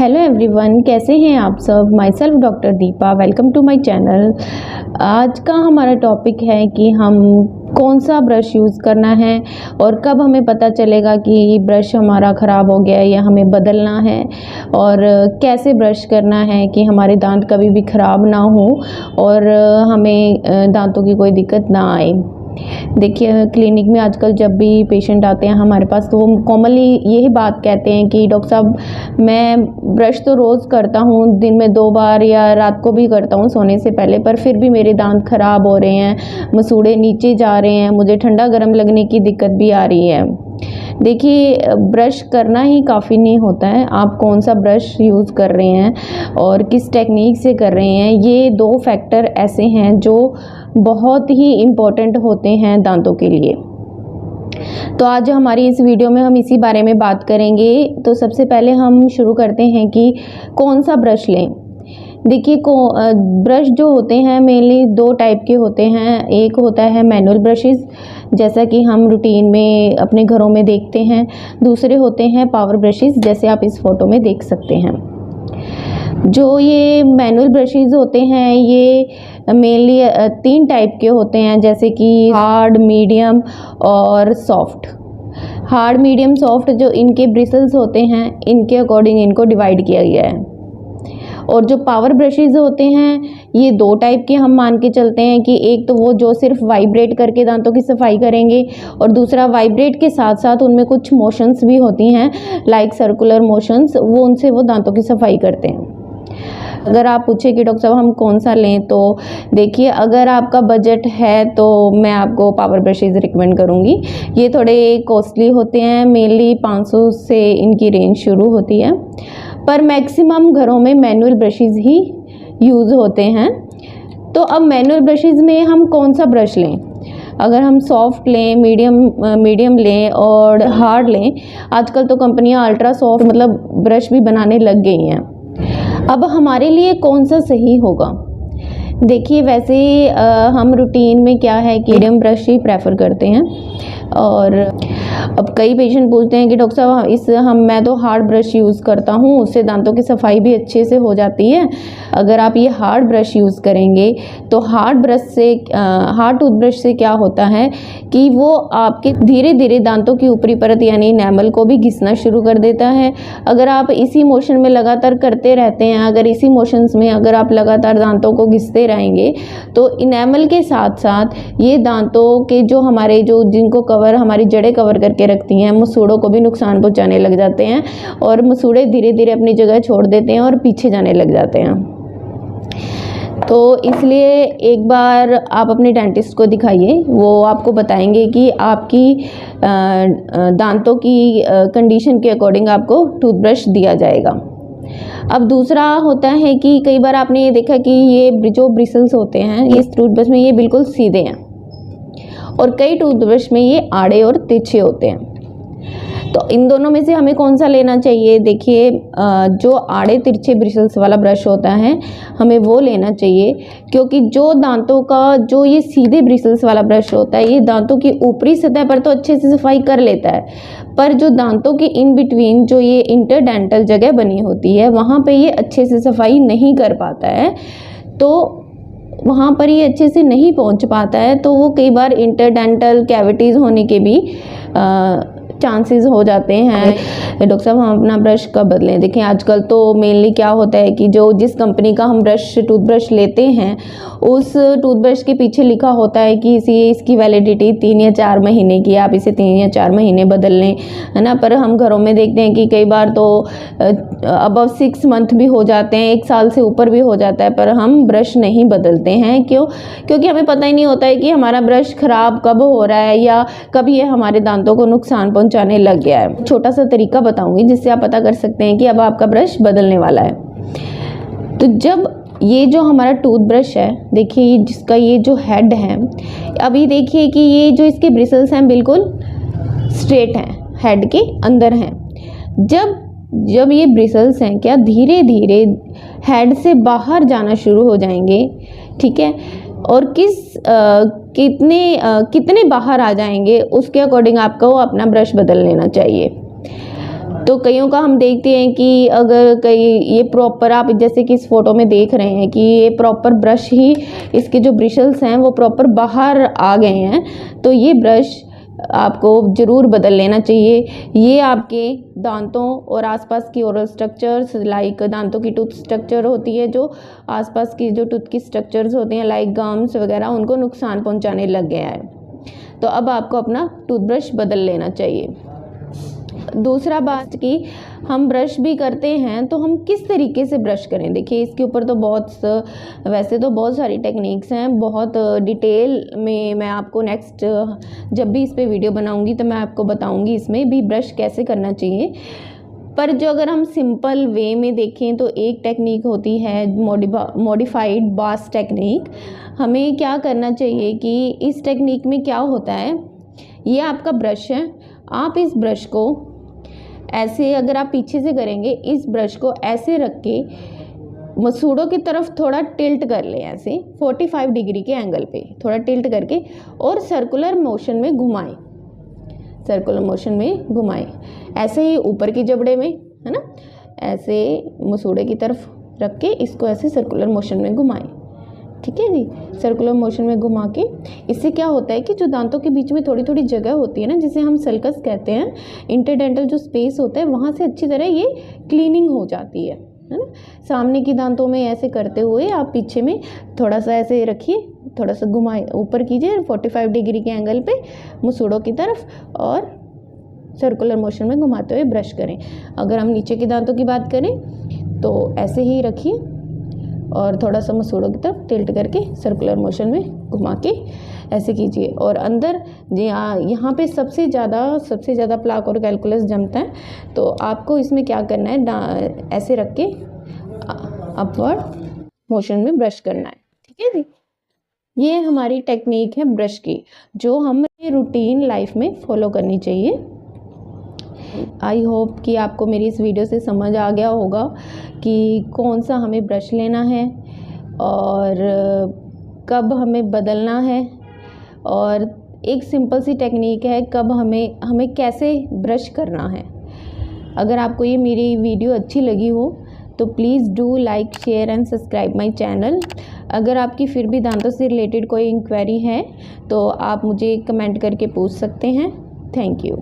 Hello everyone, कैसे हैं आप सब। Myself doctor Deepa, welcome to my channel. आज का हमारा टॉपिक है कि हम कौन सा ब्रश यूज़ करना है और कब हमें पता चलेगा कि ब्रश हमारा ख़राब हो गया है या हमें बदलना है, और कैसे ब्रश करना है कि हमारे दांत कभी भी ख़राब ना हो और हमें दांतों की कोई दिक्कत ना आए। देखिए, क्लिनिक में आजकल जब भी पेशेंट आते हैं हमारे पास, तो वो कॉमनली यही बात कहते हैं कि डॉक्टर साहब, मैं ब्रश तो रोज़ करता हूँ, दिन में 2 बार या रात को भी करता हूँ सोने से पहले, पर फिर भी मेरे दांत ख़राब हो रहे हैं, मसूड़े नीचे जा रहे हैं, मुझे ठंडा गर्म लगने की दिक्कत भी आ रही है। देखिए, ब्रश करना ही काफ़ी नहीं होता है, आप कौन सा ब्रश यूज़ कर रहे हैं और किस टेक्निक से कर रहे हैं, ये 2 फैक्टर ऐसे हैं जो बहुत ही इम्पोर्टेंट होते हैं दांतों के लिए। तो आज हमारी इस वीडियो में हम इसी बारे में बात करेंगे। तो सबसे पहले हम शुरू करते हैं कि कौन सा ब्रश लें। देखिए, ब्रश जो होते हैं मेनली 2 टाइप के होते हैं। एक होता है मैनुअल ब्रशेस, जैसा कि हम रूटीन में अपने घरों में देखते हैं। दूसरे होते हैं पावर ब्रशेस, जैसे आप इस फोटो में देख सकते हैं। जो ये मैनुअल ब्रशेस होते हैं ये मेनली 3 टाइप के होते हैं, जैसे कि हार्ड, मीडियम और सॉफ्ट। हार्ड, मीडियम, सॉफ्ट जो इनके ब्रिसल्स होते हैं, इनके अकॉर्डिंग इनको डिवाइड किया गया है। और जो पावर ब्रशेज़ होते हैं ये 2 टाइप के हम मान के चलते हैं कि एक तो वो जो सिर्फ वाइब्रेट करके दांतों की सफाई करेंगे, और दूसरा वाइब्रेट के साथ साथ उनमें कुछ मोशंस भी होती हैं, लाइक सर्कुलर मोशंस, वो उनसे वो दांतों की सफाई करते हैं। अगर आप पूछे कि डॉक्टर साहब हम कौन सा लें, तो देखिए, अगर आपका बजट है तो मैं आपको पावर ब्रशेज़ रिकमेंड करूँगी। ये थोड़े कॉस्टली होते हैं, मेनली 500 से इनकी रेंज शुरू होती है, पर मैक्सिमम घरों में मैनुअल ब्रशेज़ ही यूज़ होते हैं। तो अब मैनुअल ब्रशेज़ में हम कौन सा ब्रश लें, अगर हम सॉफ्ट लें, मीडियम लें और हार्ड लें। आजकल तो कंपनियां अल्ट्रा सॉफ्ट मतलब ब्रश भी बनाने लग गई हैं। अब हमारे लिए कौन सा सही होगा। देखिए, वैसे हम रूटीन में क्या है कि मीडियम ब्रश ही प्रेफर करते हैं। और अब कई पेशेंट पूछते हैं कि डॉक्टर साहब मैं तो हार्ड ब्रश यूज़ करता हूँ, उससे दांतों की सफाई भी अच्छे से हो जाती है। अगर आप ये हार्ड ब्रश यूज़ करेंगे तो हार्ड टूथब्रश से क्या होता है कि वो आपके धीरे धीरे दांतों की ऊपरी परत यानी इनेमल को भी घिसना शुरू कर देता है। अगर आप इसी मोशन में लगातार करते रहते हैं, अगर आप लगातार दांतों को घिसते रहेंगे, तो इनेमल के साथ साथ ये दांतों के जो जिनको हमारी जड़ें कवर करके रखती हैं, मसूड़ों को भी नुकसान पहुंचाने लग जाते हैं, और मसूड़े धीरे धीरे अपनी जगह छोड़ देते हैं और पीछे जाने लग जाते हैं। तो इसलिए एक बार आप अपने डेंटिस्ट को दिखाइए, वो आपको बताएंगे कि आपकी दांतों की कंडीशन के अकॉर्डिंग आपको टूथब्रश दिया जाएगा। अब दूसरा होता है कि कई बार आपने ये देखा कि ये जो ब्रिसल्स होते हैं इस टूथब्रश में ये बिल्कुल सीधे हैं, और कई टूथब्रश में ये आड़े और तिरछे होते हैं। तो इन दोनों में से हमें कौन सा लेना चाहिए। देखिए, जो आड़े तिरछे ब्रिसल्स वाला ब्रश होता है हमें वो लेना चाहिए, क्योंकि जो दांतों का जो ये सीधे ब्रिसल्स वाला ब्रश होता है ये दांतों की ऊपरी सतह पर तो अच्छे से सफाई कर लेता है, पर जो दांतों के इन बिटवीन जो ये इंटरडेंटल जगह बनी होती है वहाँ पे ये अच्छे से सफाई नहीं कर पाता है। तो वहाँ पर ये अच्छे से नहीं पहुँच पाता है, तो वो कई बार इंटरडेंटल कैविटीज़ होने के भी चांसेस हो जाते हैं। डॉक्टर साहब, हम अपना ब्रश कब बदलें। देखिए, आजकल तो मेनली क्या होता है कि जिस कंपनी का हम टूथब्रश लेते हैं उस टूथब्रश के पीछे लिखा होता है कि इसकी वैलिडिटी 3 या 4 महीने की है, आप इसे 3 या 4 महीने बदल लें, है ना। पर हम घरों में देखते हैं कि कई बार तो अबव 6 मंथ भी हो जाते हैं, 1 साल से ऊपर भी हो जाता है, पर हम ब्रश नहीं बदलते हैं। क्योंकि हमें पता ही नहीं होता है कि हमारा ब्रश ख़राब कब हो रहा है या कब ये हमारे दांतों को नुकसान पहुंचाने लग गया है। छोटा सा तरीका बताऊंगी जिससे आप पता कर सकते हैं कि अब आपका ब्रश बदलने वाला है। तो जब ये जो हमारा टूथब्रश है, देखिए जिसका ये जो हेड है, अभी देखिए कि ये जो इसके ब्रिसल्स हैं बिल्कुल स्ट्रेट हैं, हेड के अंदर हैं। जब ये ब्रिसल्स हैं क्या धीरे धीरे हेड से बाहर जाना शुरू हो जाएंगे, ठीक है, और कितने बाहर आ जाएंगे उसके अकॉर्डिंग आपको अपना ब्रश बदल लेना चाहिए। तो कईयों का हम देखते हैं कि अगर कई ये प्रॉपर, आप जैसे कि इस फोटो में देख रहे हैं कि ये प्रॉपर ब्रश ही, इसके जो ब्रिशल्स हैं वो प्रॉपर बाहर आ गए हैं, तो ये ब्रश आपको ज़रूर बदल लेना चाहिए। ये आपके दांतों और आसपास की ओरल स्ट्रक्चर्स, लाइक दांतों की टूथ स्ट्रक्चर होती है, जो आसपास की जो टूथ की स्ट्रक्चर्स होती हैं लाइक गम्स वगैरह, उनको नुकसान पहुंचाने लग गया है। तो अब आपको अपना टूथब्रश बदल लेना चाहिए। दूसरा बात कि हम ब्रश भी करते हैं तो हम किस तरीके से ब्रश करें। देखिए इसके ऊपर तो वैसे तो बहुत सारी टेक्निक्स हैं, बहुत डिटेल में मैं आपको नेक्स्ट जब भी इस पे वीडियो बनाऊंगी तो मैं आपको बताऊंगी इसमें भी ब्रश कैसे करना चाहिए। पर जो अगर हम सिंपल वे में देखें तो एक टेक्निक होती है मॉडिफाइड बास टेक्निक। हमें क्या करना चाहिए कि इस टेक्निक में क्या होता है, ये आपका ब्रश है, आप इस ब्रश को ऐसे, अगर आप पीछे से करेंगे, इस ब्रश को ऐसे रख के मसूड़ों की तरफ थोड़ा टिल्ट कर लें, ऐसे 45 डिग्री के एंगल पे थोड़ा टिल्ट करके, और सर्कुलर मोशन में घुमाएं, सर्कुलर मोशन में घुमाएं, ऐसे ही ऊपर की जबड़े में, है ना, ऐसे मसूड़े की तरफ रख के इसको ऐसे सर्कुलर मोशन में घुमाएं। ठीक है जी, सर्कुलर मोशन में घुमा के, इससे क्या होता है कि जो दांतों के बीच में थोड़ी थोड़ी जगह होती है ना, जिसे हम सल्कस कहते हैं, इंटरडेंटल जो स्पेस होता है, वहाँ से अच्छी तरह ये क्लीनिंग हो जाती है ना। सामने की दांतों में ऐसे करते हुए आप पीछे में थोड़ा सा ऐसे रखिए, थोड़ा सा घुमाए, ऊपर कीजिए 45 डिग्री के एंगल पे मसूड़ों की तरफ, और सर्कुलर मोशन में घुमाते हुए ब्रश करें। अगर हम नीचे के दांतों की बात करें तो ऐसे ही रखिए और थोड़ा सा मसूड़ों की तरफ टिल्ट करके सर्कुलर मोशन में घुमा के ऐसे कीजिए। और अंदर यहाँ पे सबसे ज़्यादा प्लाक और कैलकुलस जमता है, तो आपको इसमें क्या करना है, ऐसे रख के अपवर्ड मोशन में ब्रश करना है। ठीक है जी, ये हमारी टेक्निक है ब्रश की, जो हमें रूटीन लाइफ में फॉलो करनी चाहिए। आई होप कि आपको मेरी इस वीडियो से समझ आ गया होगा कि कौन सा हमें ब्रश लेना है और कब हमें बदलना है, और एक सिंपल सी टेक्निक है कब हमें कैसे ब्रश करना है। अगर आपको ये मेरी वीडियो अच्छी लगी हो तो please do like, share and subscribe my channel. अगर आपकी फिर भी दांतों से रिलेटेड कोई इंक्वायरी है तो आप मुझे कमेंट करके पूछ सकते हैं। Thank you.